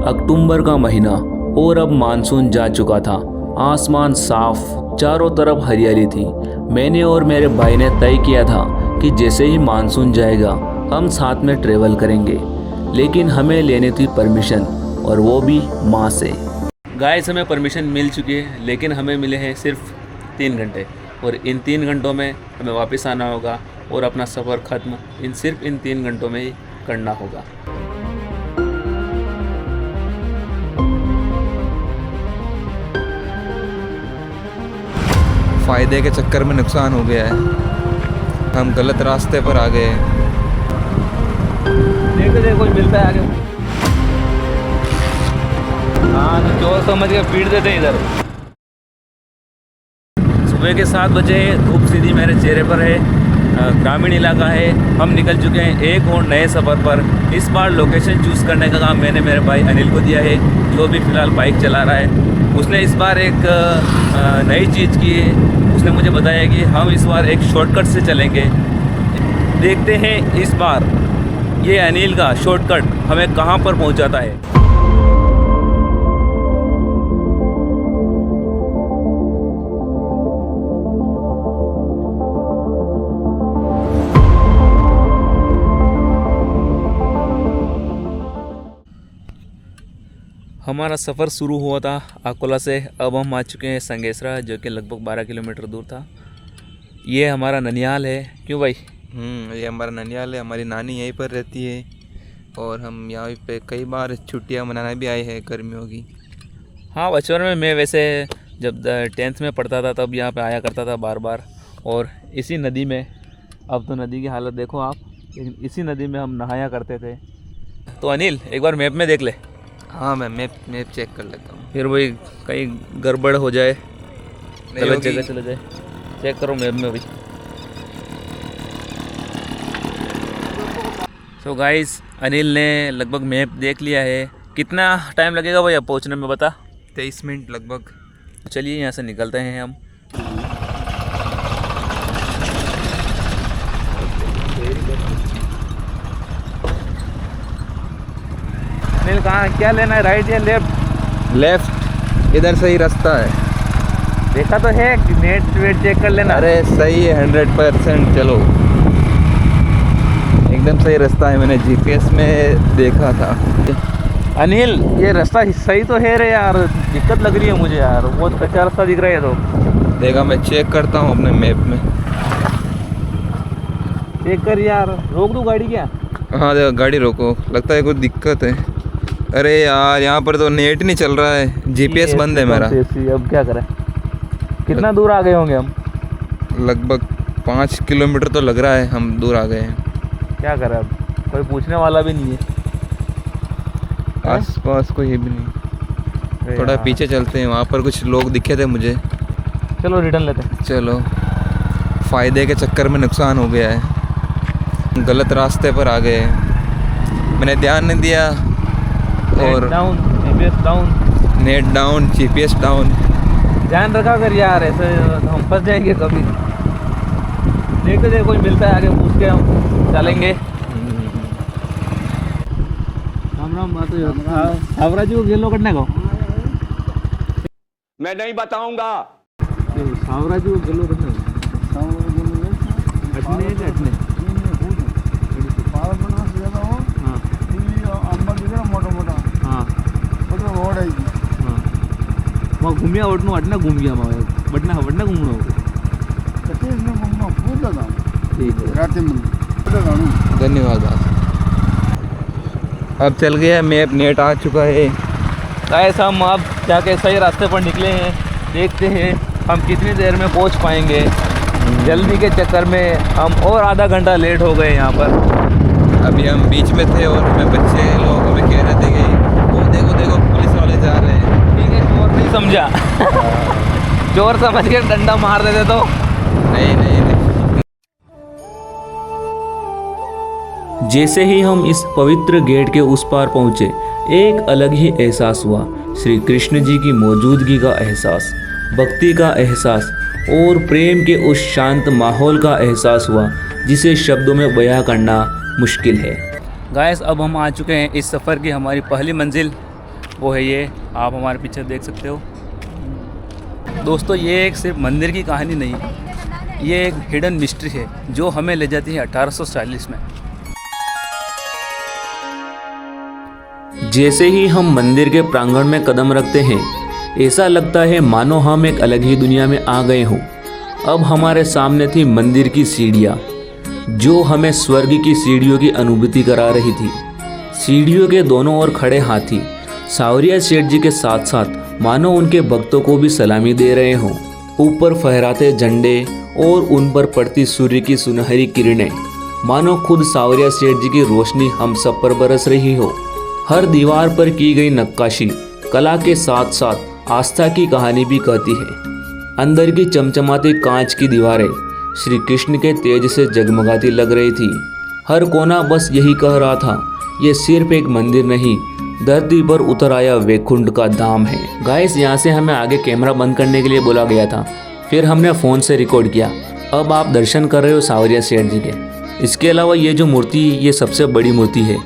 अक्टूबर का महीना और अब मानसून जा चुका था। आसमान साफ, चारों तरफ हरियाली थी। मैंने और मेरे भाई ने तय किया था कि जैसे ही मानसून जाएगा हम साथ में ट्रेवल करेंगे, लेकिन हमें लेनी थी परमिशन, और वो भी माँ से। गाइस, हमें परमिशन मिल चुकी है, लेकिन हमें मिले हैं सिर्फ 3 घंटे, और इन 3 घंटों में हमें वापस आना होगा और अपना सफ़र ख़त्म सिर्फ इन 3 घंटों में ही करना होगा। फ़ायदे के चक्कर में नुकसान हो गया है, हम गलत रास्ते पर आ गए हैं। देखो कोई मिलता है आगे। हाँ, तो चोर समझ के पीट देते हैं इधर। सुबह के 7 बजे, धूप सीधी मेरे चेहरे पर है। ग्रामीण इलाका है। हम निकल चुके हैं एक और नए सफ़र पर। इस बार लोकेशन चूज़ करने का काम मैंने मेरे भाई अनिल को दिया है, जो भी फ़िलहाल बाइक चला रहा है। उसने इस बार एक नई चीज़ की है। उसने मुझे बताया कि हम इस बार एक शॉर्टकट से चलेंगे। देखते हैं इस बार ये अनिल का शॉर्टकट हमें कहाँ पर पहुँचाता है। हमारा सफ़र शुरू हुआ था अकोला से। अब हम आ चुके हैं संगेसरा, जो कि लगभग 12 किलोमीटर दूर था। ये हमारा ननिहाल है। क्यों भाई? ये हमारा ननिहाल है। हमारी नानी यहीं पर रहती है, और हम यहाँ पे कई बार छुट्टियाँ मनाने भी आए हैं गर्मियों की। हाँ, बचपन में मैं वैसे जब 10th में पढ़ता था तब यहाँ पे आया करता था बार बार, और इसी नदी में, अब तो नदी की हालत देखो आप, लेकिन इसी नदी में हम नहाया करते थे। तो अनिल, एक बार मैप में देख ले। हाँ, मैं मैप चेक कर लेता हूँ, फिर वही कहीं गड़बड़ हो जाए, गलत होगी। जगह चले जाए। चेक करो मैप में भी। सो गाइस, अनिल ने लगभग मैप देख लिया है। कितना टाइम लगेगा भाई अब पहुंचने में, बता? 23 मिनट लगभग। चलिए यहाँ से निकलते हैं हम। अनिल, कहाँ क्या लेना है, राइट या लेफ्ट? लेफ्ट, इधर सही रास्ता है। देखा तो है, नेट वेट चेक कर लेना। अरे सही है, 100%। चलो, एकदम सही रास्ता है, मैंने जीपीएस में देखा था। अनिल, ये रास्ता सही तो है रे यार, दिक्कत लग रही है मुझे यार, बहुत कच्चा रास्ता दिख रहा है। तो देखा, मैं चेक करता हूँ अपने मैप में। चेक कर यार। रोक दूँ गाड़ी क्या? हाँ, देखो गाड़ी रोको, लगता है कोई दिक्कत है। अरे यार, यहाँ पर तो नेट नहीं चल रहा है, जीपीएस बंद है मेरा। अब क्या करें? कितना दूर आ गए होंगे हम? लगभग 5 किलोमीटर तो लग रहा है हम दूर आ गए हैं। क्या करें अब, कोई पूछने वाला भी नहीं है। आस पास कोई भी नहीं। थोड़ा यार, पीछे चलते हैं, वहाँ पर कुछ लोग दिखे थे मुझे। चलो रिटर्न लेते हैं। चलो, फ़ायदे के चक्कर में नुकसान हो गया है, गलत रास्ते पर आ गए हैं। मैंने ध्यान नहीं दिया, और down, GPS down, net down, GPS down. ध्यान रखा कर यार, ऐसे हम फंस जाएंगे कभी। देखते देखो कोई मिलता है आगे, पूछ के हम चलेंगे। सावराजी को गेलो करने को मैं नहीं बताऊंगा। सावराजी को गेलो करने को हटने के हटने। हाँ, रोड है। हाँ, वहाँ घूमिया वटनू हटना, घूम गया वहाँ वटना वटना घूमना हो। ठीक है, धन्यवाद। अब चल गया मैप, नेट आ चुका है। गाइस, हम अब जाके सही रास्ते पर निकले हैं। देखते हैं हम कितनी देर में पहुंच पाएंगे। जल्दी के चक्कर में हम और आधा घंटा लेट हो गए यहाँ पर। अभी हम बीच में थे, और हमें बच्चे लोग हमें कह रहे थे कि वो देखो देखो पुलिस वाले जा रहे हैं। ठीक है, चोर नहीं समझा। चोर समझ के डंडा मार देते तो। नहीं नहीं नहीं। जैसे ही हम इस पवित्र गेट के उस पार पहुँचे, एक अलग ही एहसास हुआ। श्री कृष्ण जी की मौजूदगी का एहसास, भक्ति का एहसास और प्रेम के उस शांत माहौल का एहसास हुआ जिसे शब्दों में बयां करना मुश्किल है। गाइस, अब हम आ चुके हैं इस सफ़र की हमारी पहली मंजिल। वो है ये, आप हमारे पीछे देख सकते हो। दोस्तों ये एक सिर्फ मंदिर की कहानी नहीं, ये एक हिडन मिस्ट्री है जो हमें ले जाती है 1840 में। जैसे ही हम मंदिर के प्रांगण में कदम रखते हैं, ऐसा लगता है मानो हम एक अलग ही दुनिया में आ गए हों। अब हमारे सामने थी मंदिर की सीढ़ियाँ, जो हमें स्वर्ग की सीढ़ियों की अनुभूति करा रही थी। सीढ़ियों के दोनों ओर खड़े हाथी सावरिया सेठ जी के साथ साथ मानो उनके भक्तों को भी सलामी दे रहे हों। ऊपर फहराते झंडे और उन पर पड़ती सूर्य की सुनहरी किरणें मानो खुद सावरिया सेठ जी की रोशनी हम सब पर बरस रही हो। हर दीवार पर की गई नक्काशी कला के साथ साथ आस्था की कहानी भी कहती है। अंदर की चमचमाती कांच की दीवारें श्री कृष्ण के तेज से जगमगाती लग रही थी। हर कोना बस यही कह रहा था, ये सिर्फ एक मंदिर नहीं, धरती पर उतर आया वैकुंठ का धाम है। गाइस, यहाँ से हमें आगे कैमरा बंद करने के लिए बोला गया था, फिर हमने फ़ोन से रिकॉर्ड किया। अब आप दर्शन कर रहे हो सावरिया सेठ जी के। इसके अलावा ये जो मूर्ति, ये सबसे बड़ी मूर्ति है।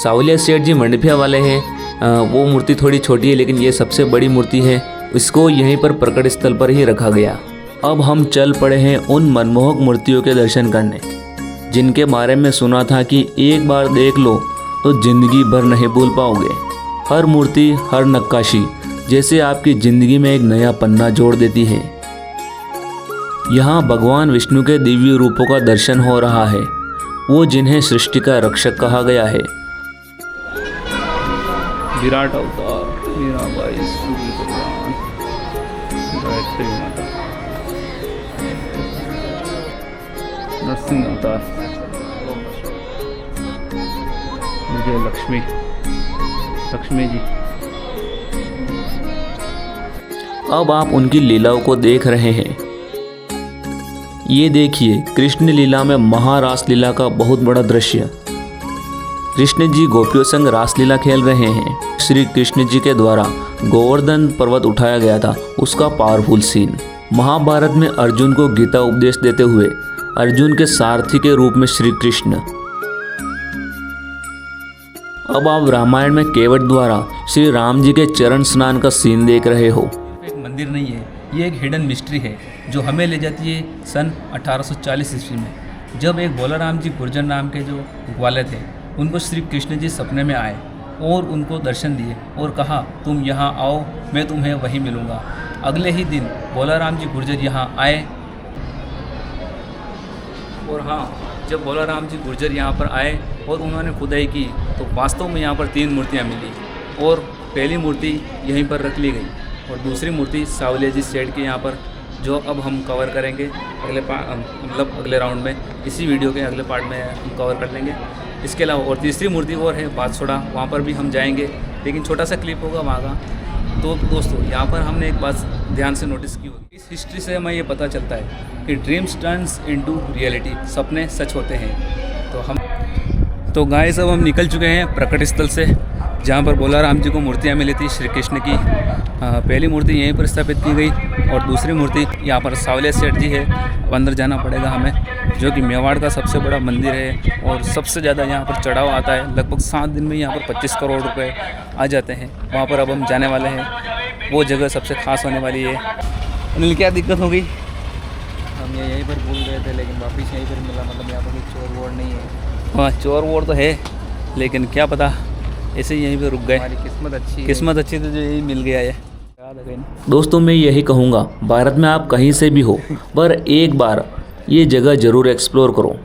सावरिया सेठ जी मंडपिया वाले हैं, वो मूर्ति थोड़ी छोटी है, लेकिन ये सबसे बड़ी मूर्ति है। इसको यहीं पर प्रकट स्थल पर ही रखा गया। अब हम चल पड़े हैं उन मनमोहक मूर्तियों के दर्शन करने, जिनके बारे में सुना था कि एक बार देख लो तो जिंदगी भर नहीं भूल पाओगे। हर मूर्ति, हर नक्काशी जैसे आपकी ज़िंदगी में एक नया पन्ना जोड़ देती है। यहाँ भगवान विष्णु के दिव्य रूपों का दर्शन हो रहा है, वो जिन्हें सृष्टि का रक्षक कहा गया है। विराट अवतार मीराबाई सूर्य भगवान, गायत्री माता, नरसिंह अवतार, विजय लक्ष्मी जी। अब आप उनकी लीलाओं को देख रहे हैं। ये देखिए, कृष्ण लीला में महारास लीला का बहुत बड़ा दृश्य। कृष्ण जी गोपियों संग रासलीला खेल रहे हैं। श्री कृष्ण जी के द्वारा गोवर्धन पर्वत उठाया गया था, उसका पावरफुल सीन। महाभारत में अर्जुन को गीता उपदेश देते हुए अर्जुन के सारथी के रूप में श्री कृष्ण। अब आप रामायण में केवट द्वारा श्री राम जी के चरण स्नान का सीन देख रहे हो। एक मंदिर नहीं है, ये एक हिडन मिस्ट्री है जो हमें ले जाती है सन 1840 ईस्वी में, जब एक बोलाराम जी गुर्जर नाम के जो ग्वाले थे, उनको श्री कृष्ण जी सपने में आए और उनको दर्शन दिए और कहा, तुम यहाँ आओ, मैं तुम्हें वहीं मिलूँगा। अगले ही दिन बोलाराम जी गुर्जर यहाँ आए और हाँ, जब बोलाराम जी गुर्जर यहाँ पर आए और उन्होंने खुदाई की तो वास्तव में यहाँ पर 3 मूर्तियाँ मिली और पहली मूर्ति यहीं पर रख ली गई और दूसरी मूर्ति सावलिया जी सेठ के यहाँ पर, जो अब हम कवर करेंगे अगले राउंड में, इसी वीडियो के अगले पार्ट में हम कवर कर लेंगे। इसके अलावा और तीसरी मूर्ति और है बादशोड़ा, वहाँ पर भी हम जाएंगे, लेकिन छोटा सा क्लिप होगा वहाँ का। तो दोस्तों, यहाँ पर हमने एक बात ध्यान से नोटिस की होगी, इस हिस्ट्री से हमें ये पता चलता है कि ड्रीम्स टर्न्स इनटू रियलिटी, सपने सच होते हैं। तो गाइस, अब हम निकल चुके हैं प्रकट स्थल से, जहाँ पर बोलाराम जी को मूर्तियाँ मिली थी श्री कृष्ण की। पहली मूर्ति यहीं पर स्थापित की गई और दूसरी मूर्ति यहाँ पर सावलिया सेठ जी है। अब अंदर जाना पड़ेगा हमें, जो कि मेवाड़ का सबसे बड़ा मंदिर है और सबसे ज़्यादा यहाँ पर चढ़ाव आता है। लगभग 7 दिन में यहाँ पर 25 करोड़ रुपए आ जाते हैं। वहाँ पर अब हम जाने वाले हैं, वो जगह सबसे खास होने वाली है। अनिल, क्या दिक्कत हो गई? हम यहीं पर भूल गए थे, लेकिन वापस यहीं पर मिला। मतलब यहाँ पर कोई चोर वोर नहीं है। हाँ, चोर वोर तो है, लेकिन क्या पता ऐसे ही यहीं पे रुक गए। हमारी किस्मत अच्छी थी जो यही मिल गया है। दोस्तों, मैं यही कहूँगा, भारत में आप कहीं से भी हो, पर एक बार ये जगह ज़रूर एक्सप्लोर करो।